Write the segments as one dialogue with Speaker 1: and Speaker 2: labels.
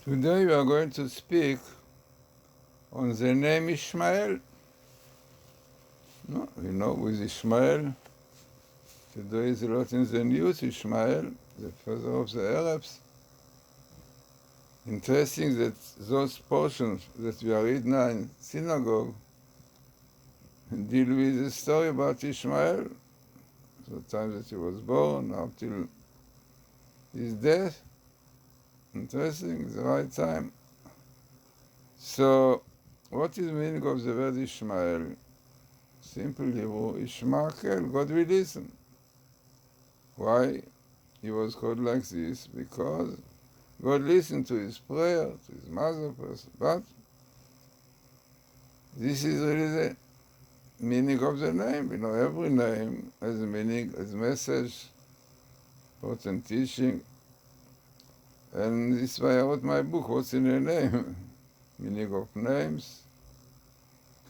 Speaker 1: Today we are going to speak on the name Ishmael. No, we know with Ishmael, today is a lot in the news, Ishmael, the father of the Arabs. Interesting that those portions that we are reading now in synagogue deal with the story about Ishmael, the time that he was born, up till his death. Interesting, the right time. So, what is the meaning of the word Ishmael? Simple Hebrew, Ishmael, God will listen. Why he was called like this? Because God listened to his prayer, to his mother person. But this is really the meaning of the name. You know, every name has a meaning, has a message, important teaching. And this is why I wrote my book, What's in a Name? Meaning of names.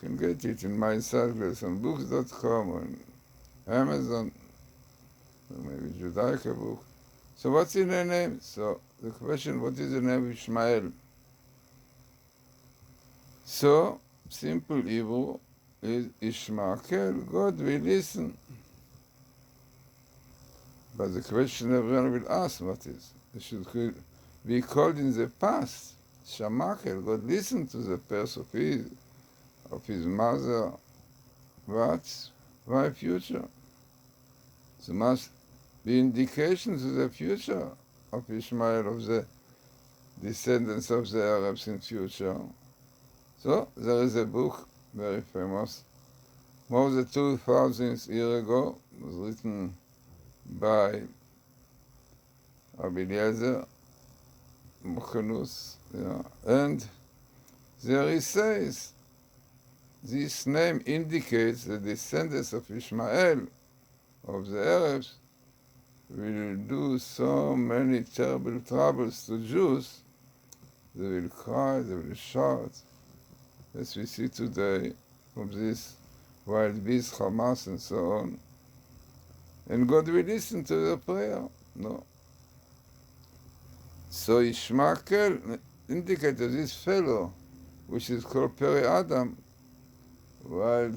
Speaker 1: You can get it in my site, GlazersonBooks.com, on Amazon, or maybe Judaica book. So what's in a name? So the question, what is the name of Ishmael? So, simple Hebrew is Ishmael, God will listen. But the question everyone will ask, what is? It should be called in the past, Shamakel, God listened to the person of his mother, but why future? There must be indication to the future of Ishmael, of the descendants of the Arabs in future. So there is a book, very famous, more than 2,000 years ago, it was written by Rabbi Eliezer Mochenus, and there he says, this name indicates the descendants of Ishmael, of the Arabs, will do so many terrible troubles to Jews. They will cry, they will shout, as we see today from this wild beast, Hamas, and so on. And God will listen to their prayer. No. So Ishmael indicated this fellow, which is called Peri Adam, wild,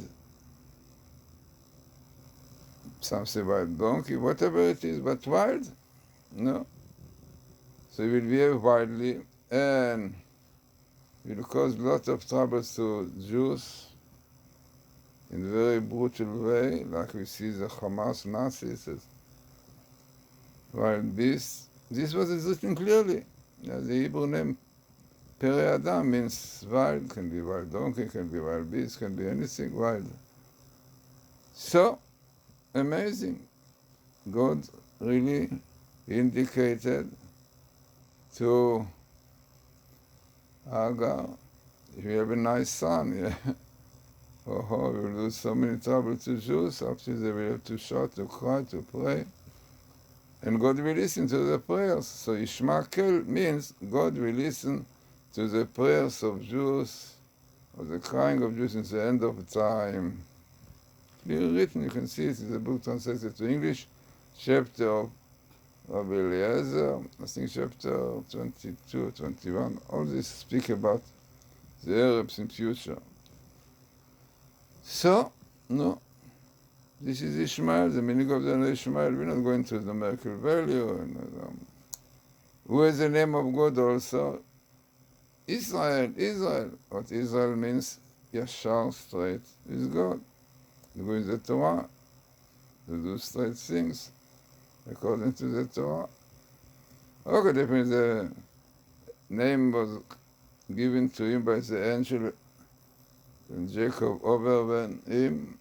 Speaker 1: some say wild donkey, whatever it is, but wild, no. So he will behave wildly and will cause lots of troubles to Jews in a very brutal way, like we see the Hamas Nazis as wild beasts. This was written clearly. The Hebrew name Peri Adam means wild, can be wild donkey, can be wild beast, can be anything wild. So, amazing. God really indicated to Hagar, if you have a nice son, yeah, you will do so many trouble to Jews, after they will have to shout, to cry, to pray. And God will listen to the prayers. So Ishmael means God will listen to the prayers of Jews, or the crying of Jews in the end of time. Clearly written, you can see it in the book translated to English, chapter of Rabbi Eliezer, I think chapter 22, 21. All this speak about the Arabs in future. So, no. This is Ishmael, the meaning of the name Ishmael. We're not going to the numerical value. Who is the name of God also? Israel, Israel. What Israel means, yashar, straight, is God. To go in the Torah, to do straight things, according to the Torah. Okay, definitely the name was given to him by the angel when Jacob overwhelmed him.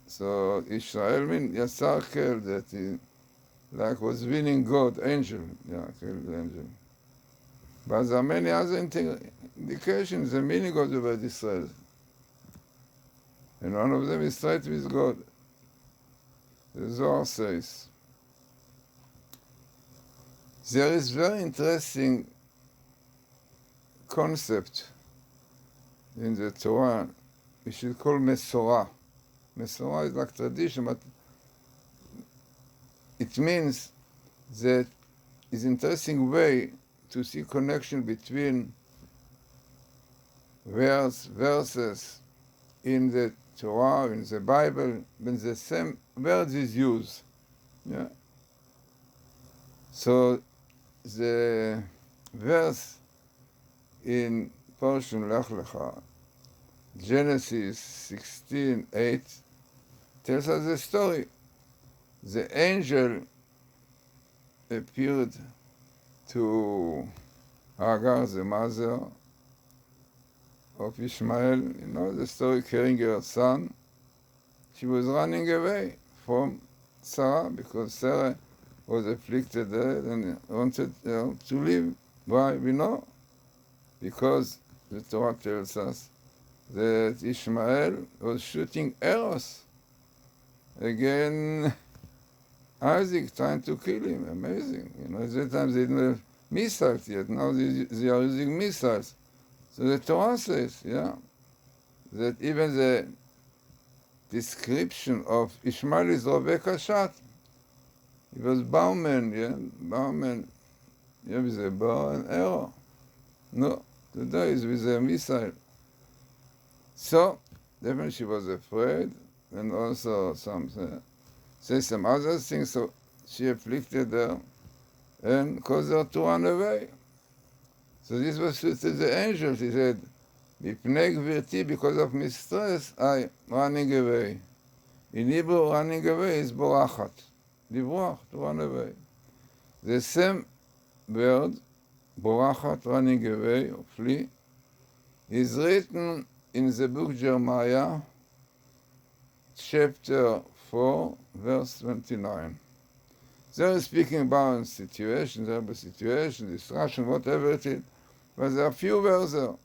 Speaker 1: So Israel means Yasarkel, that he like was winning God, angel, killed the angel. But there are many other indications, the meaning of the word Israel. And one of them is straight with God. The Zohar says. There is very interesting concept in the Torah, we should call Mesorah. Mesorah is like tradition, but it means that it's an interesting way to see connection between verses in the Torah, in the Bible, when the same words is used. Yeah. So the verse in portion Lech Lecha, Genesis 16:8, tells us the story. The angel appeared to Hagar, the mother of Ishmael. You know the story, carrying her son. She was running away from Sarah because Sarah was afflicted and wanted to live. Why? We know. Because the Torah tells us that Ishmael was shooting arrows again Isaac, trying to kill him. Amazing. You know, at that time they didn't have missiles yet. Now they are using missiles. So the Torah says, yeah, that even the description of Ishmael is Rebecca shot. He was bowman, with a bow and arrow. No, today is with a missile. So, definitely she was afraid, and also some other things, so she afflicted her and caused her to run away. So this was to the angel. He said, "Mipnei gvirti, because of mistress, I running away." In Hebrew, running away is borachat. Livrach, to run away. The same word, borachat, running away, or flee, is written in the book Jeremiah, chapter 4, verse 29. They are speaking about situation, terrible situation, destruction, whatever it is. But there are few verses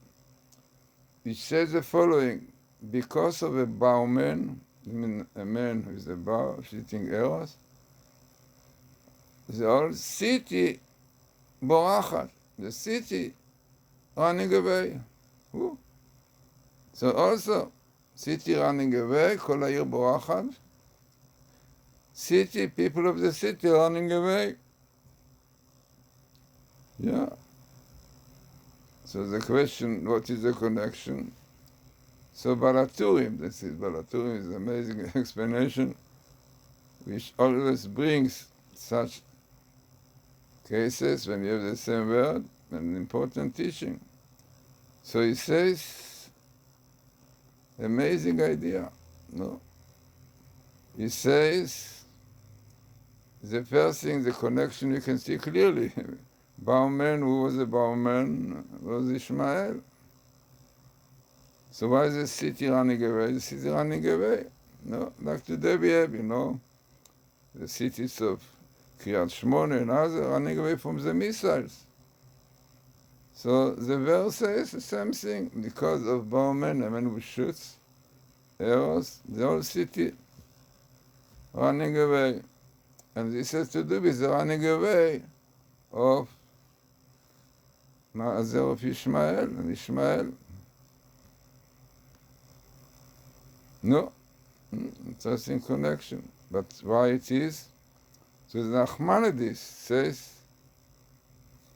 Speaker 1: which says the following: because of a bowman, I mean a man who is a bow shooting arrows, the whole city borachat, the city running away. Ooh. So also, city running away, kol ha'ir borachat, city, people of the city running away. Yeah. So the question, what is the connection? So Balaturim, Balaturim is an amazing explanation, which always brings such cases when you have the same word, an important teaching. So he says, amazing idea, no? He says, the first thing, the connection you can see clearly. Bowman, who was a bowman, was Ishmael. So why is the city running away? The city running away. No, like today we have, the cities of Kiryat Shmone and others running away from the missiles. So the verse says the same thing. Because of bowman, a man who shoots arrows, the whole city running away. And this has to do with the running away of Ma'azer of Ishmael, and Ishmael. No, interesting connection. But why it is? So the Nachmanides says,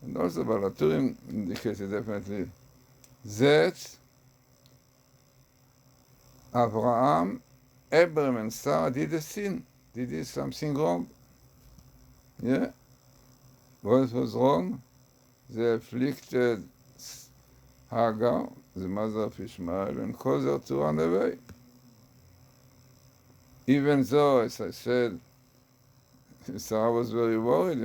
Speaker 1: and also Balaturim indicated definitely, that Abraham, Abraham and Sarah did a sin. They did something wrong. Yeah? What was wrong? They afflicted Hagar, the mother of Ishmael, and caused her to run away. Even though, as I said, Sarah was very worried,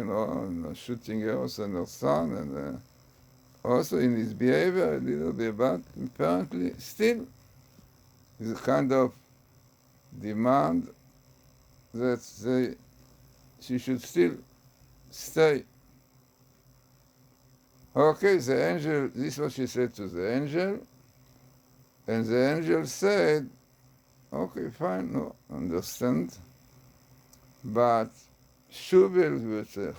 Speaker 1: shooting arrows and her son, and also in his behavior a little bit, but apparently still is a kind of demand that she should still stay. Okay, the angel, this is what she said to the angel, and the angel said, okay, fine, no, understand, but Shubel Gvurtech,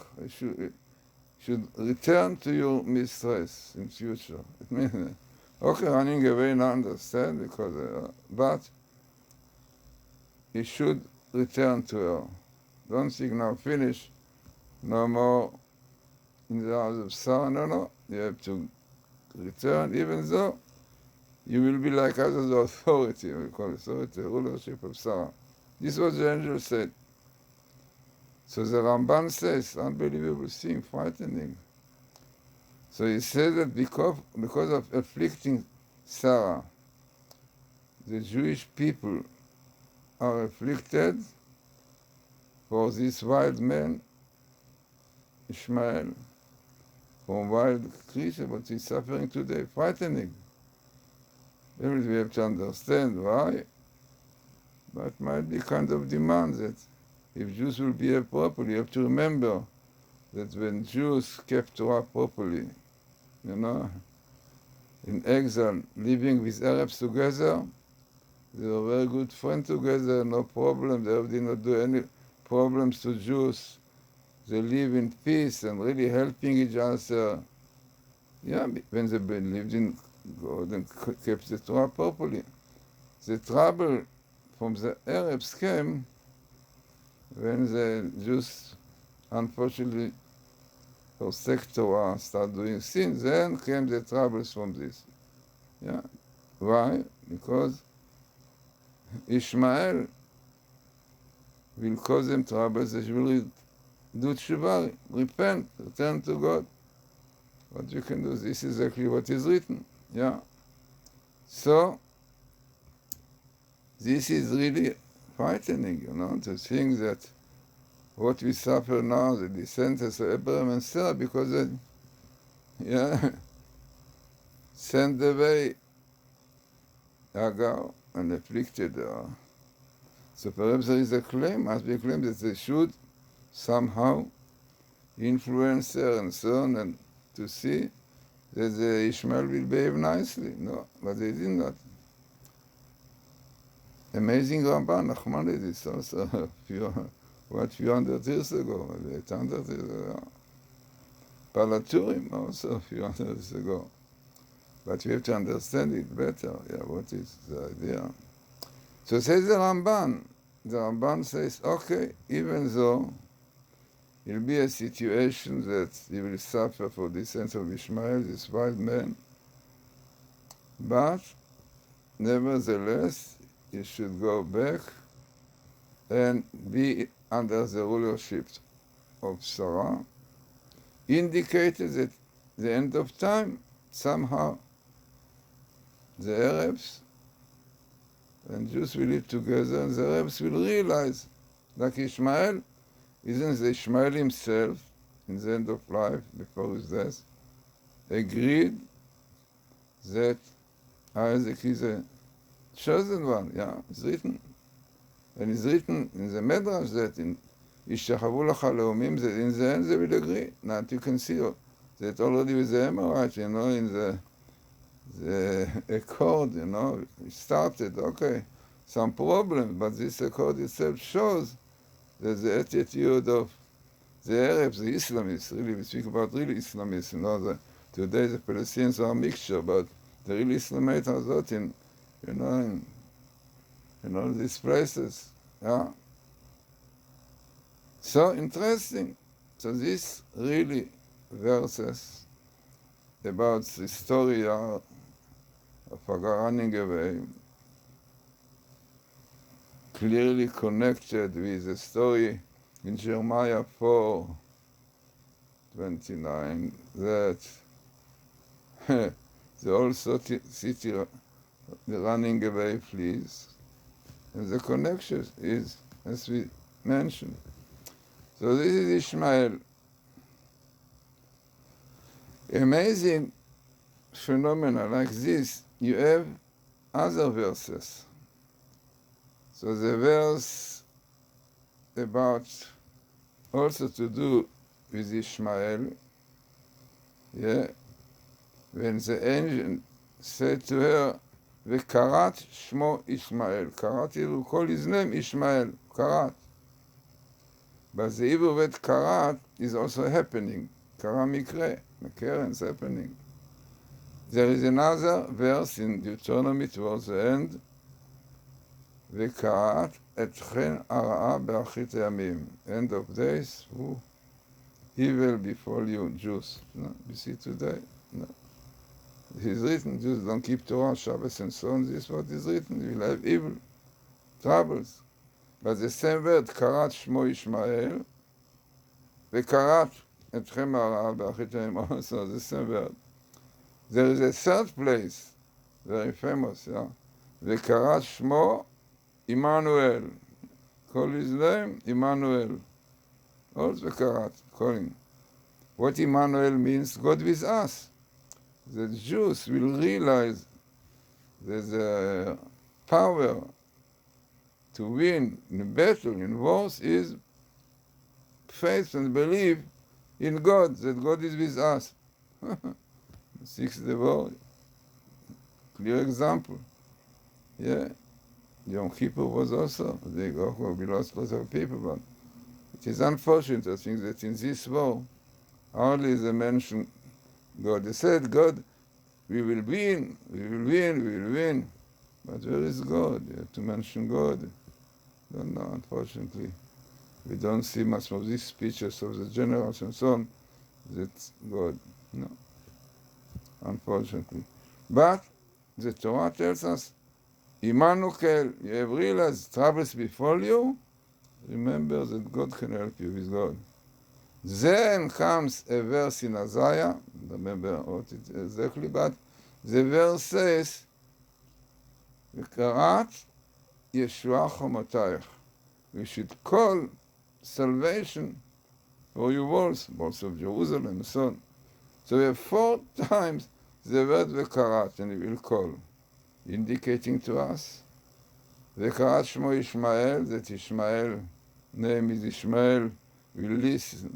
Speaker 1: should return to your mistress in future. It means, okay, running away, now understand, because, but he should return to her. Don't think now, finish, no more in the house of Sarah. No, you have to return, even though you will be like others, the authority, we call it authority, rulership of Sarah. This was the angel said. So the Ramban says, unbelievable thing, frightening. So he said that because of afflicting Sarah, the Jewish people are afflicted for this wild man, Ishmael, from wild creature, but he's suffering today, frightening. Then we have to understand why. But might be kind of demand that if Jews will behave properly, you have to remember that when Jews kept Torah properly, in exile, living with Arabs together, they were very good friends together, no problem. They did not do any problems to Jews. They live in peace and really helping each other. Yeah, when they lived in God and kept the Torah properly. The trouble from the Arabs came when the Jews, unfortunately, forsake Torah, start doing sin, then came the troubles from this. Yeah. Why? Because Ishmael will cause them troubles. They will do tshuva, repent, return to God. What you can do, this is exactly what is written. Yeah. So, this is really frightening, to think that what we suffer now, the descendants of Abraham and Sarah, because they, sent away Hagar and afflicted her. So perhaps there is a claim, must be a claim that they should somehow influence her and so on, and to see that the Ishmael will behave nicely. No, but they did not. Amazing Ramban, Nachmanides, also few hundred years ago, maybe 800 years ago. Palaturim also a few hundred years ago. But we have to understand it better. Yeah, what is the idea? So says the Ramban says, okay, even though it will be a situation that he will suffer for the sense of Ishmael, this wild man, but nevertheless, he should go back and be under the rulership of Sarah, indicated that the end of time, somehow, the Arabs and Jews will live together, and the Arabs will realize, like Ishmael, isn't the Ishmael himself, in the end of life, before his death, agreed that Isaac is a chosen one, it's written. And it's written in the Medrash that in Yishachavu Lacha Leumim, that in the end they will agree. Now you can see that already with the Amorites, in the accord, it started, okay, some problem, but this accord itself shows that the attitude of the Arabs, the Islamists, really, we speak about really Islamists, today the Palestinians are a mixture, but the real Islamites are not in all these places, yeah. So interesting. So this really verses about the story of Hagar running away, clearly connected with the story in Jeremiah 4:29 that the whole city running away flees. And the connection is, as we mentioned. So this is Ishmael. Amazing phenomena like this, you have other verses. So the verse about also to do with Ishmael, when the angel said to her, V'karat shmo Ishmael. Karat, he will call his name Ishmael, Karat. But the Hebrew word karat is also happening. Kara mikre, occurrence happening. There is another verse in Deuteronomy towards the end, V'karat etchen ara'a be'achit yamim. End of days, evil befall you, Jews. No, you see today? No. It is written, Jews don't keep Torah, Shabbos, and so on. This is what is written. You will have evil, troubles. But the same word, Karat Shmo Ishmael, Vekarat Etchem Hara B'Achitayim, also the same word. There is a third place, very famous, yeah. Vekarat Shmo Immanuel. Call his name Immanuel. Also Karat, calling. What Immanuel means, God with us. The Jews will realize there's a power to win in battle, in wars, is faith and belief in God, that God is with us. Sixth the war, clear example. Yeah, Yom Kippur was also, we lost lots of people, but it is unfortunate, I think, that in this war, hardly they mention God. They said, God, we will win, we will win, we will win. But where is God? You have to mention God. Don't know, unfortunately. We don't see much of these speeches of the generals and so on. That's God. No. Unfortunately. But the Torah tells us, Immanuel, you have realized troubles befall you, remember that God can help you with God. Then comes a verse in Isaiah, I don't remember what it is exactly, but the verse says, V'karat Yeshua Chomotayach. We should call salvation for your walls of Jerusalem and so on. So we have 4 times the word V'karat, and we will call, indicating to us, V'karat Shmo Ishmael, that Ishmael, name is Ishmael,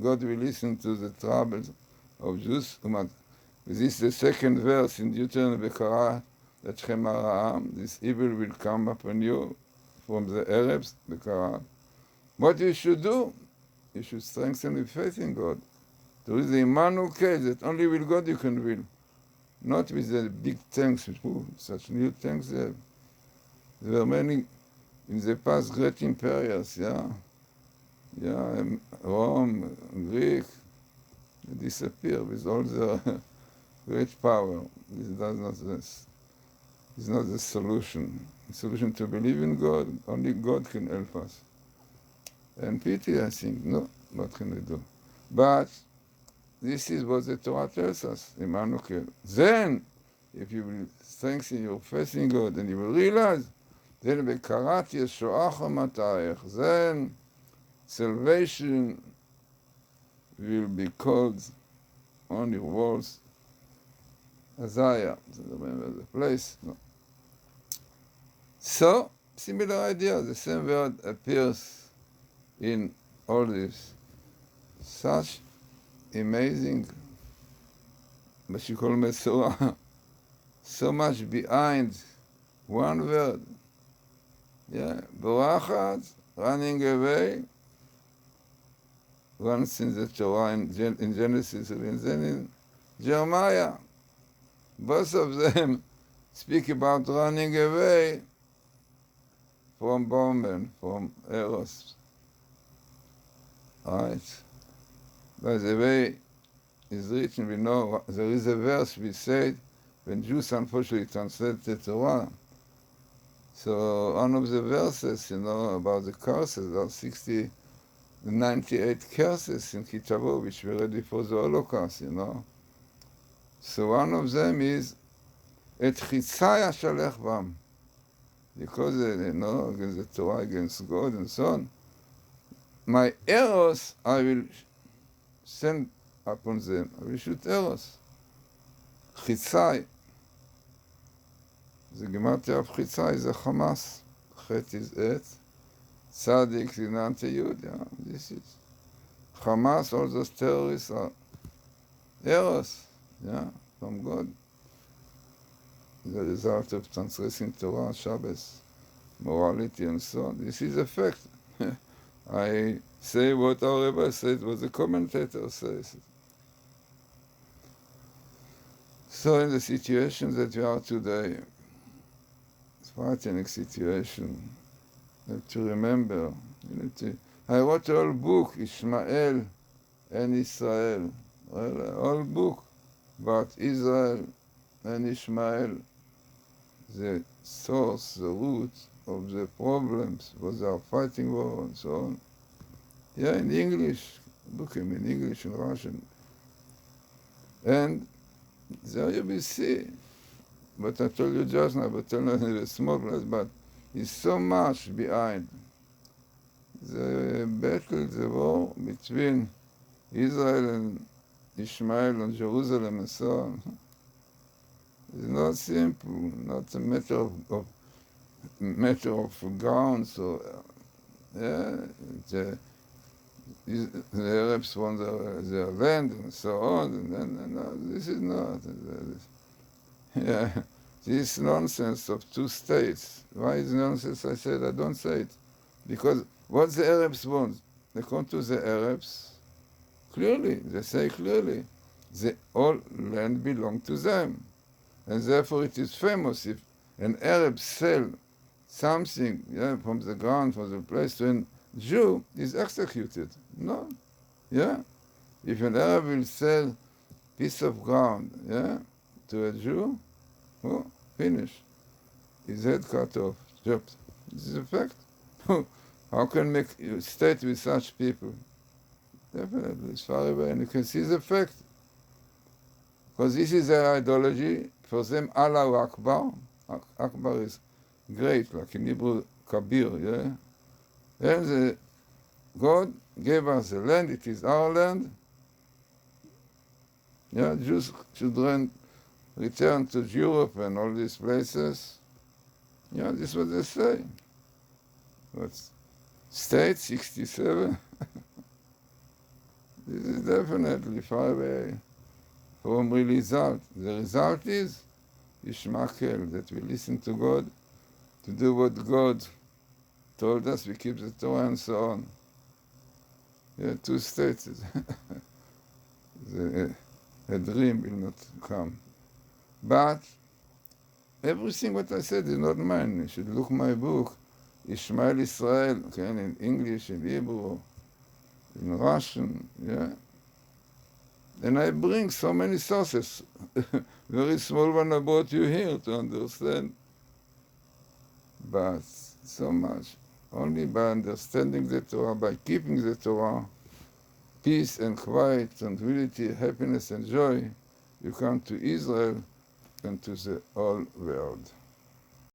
Speaker 1: God will listen to the troubles of Jews. This is the second verse in Deuteronomy, V'karat Etchem Hara, this evil will come upon you from the Arabs, V'karat. What you should do, you should strengthen your faith in God. There is the Immanuel case that only with God you can win. Not with the big tanks, such new tanks they have. There were many in the past great imperials, Rome, Greek, they disappear with all their great power. This is not the solution. The solution to believe in God, only God can help us. And pity, I think, no, what can we do? But this is what the Torah tells us, Immanuel. Then, if you will strengthen your faith in God, and you will realize, then V'karat Yeshua Chomotayach, then salvation will be called on your walls. Isaiah, I don't remember the place. No. So, similar idea, the same word appears in all this. Such amazing, what you call Mesorah, so much behind one word. Yeah, Borachat, running away, once in the Torah in Genesis and then in Jeremiah. Both of them speak about running away from bondmen, from Eros. Right? By the way, it's written, we know, there is a verse we said, when Jews unfortunately translate the Torah. So one of the verses, about the curses, there are 98 curses in Kitabu, which were ready for the Holocaust, So one of them is, Et chitzai ashalech bam. Because, against the Torah, against God and so on. My arrows I will send upon them. I will shoot arrows. Chitzai. The gematria of Chitzai is a Hamas. Chet is Et. Tzadik is anti-Yud. This is. Hamas, all those terrorists are arrows. From God. The result of transgressing Torah, Shabbos, morality, and so on. This is a fact. I say what our Rebbe said, what the commentator says. So in the situation that we are today, it's a frightening situation. You have to remember. I wrote a whole book, Ishmael and Israel. Well, a whole book about Israel and Ishmael, the source, the root of the problems, what they are fighting for, and so on. Yeah, in English, book him in English and Russian. And there you will see, but I told you just now, but tell you in a small place, but is so much behind the battle, the war between Israel and Ishmael and Jerusalem and so on. It's not simple, not a matter of ground. So, yeah, the Arabs want their land and so on. And no, this is not. Yeah, this nonsense of two states. Why is nonsense? I said I don't say it. Because what the Arabs want, according to the Arabs, clearly, they say clearly, the all land belong to them. And therefore it is famous if an Arab sell something, yeah, from the ground, from the place to a Jew, is executed. No? Yeah? If an Arab will sell piece of ground, yeah, to a Jew, oh, finish. His head cut off, chopped. This is a fact. How can make you state with such people? Definitely, it's far away, and you can see the fact. Because this is their ideology. For them, Allahu Akbar. Akbar is great, like in Hebrew, Kabir, yeah? And God gave us the land, it is our land. Yeah, Jews should return to Europe and all these places. Yeah, this is what they say. But state 67, this is definitely far away from real result. The result is Ishmael, that we listen to God, to do what God told us, we keep the Torah and so on. Yeah, two states. A dream will not come. But everything what I said is not mine. You should look my book, Ishmael Israel, okay, in English, in Hebrew, in Russian, yeah. And I bring so many sources. Very small one I brought you here to understand. But so much. Only by understanding the Torah, by keeping the Torah, peace and quiet, tranquility, happiness and joy, you come to Israel and to the whole world.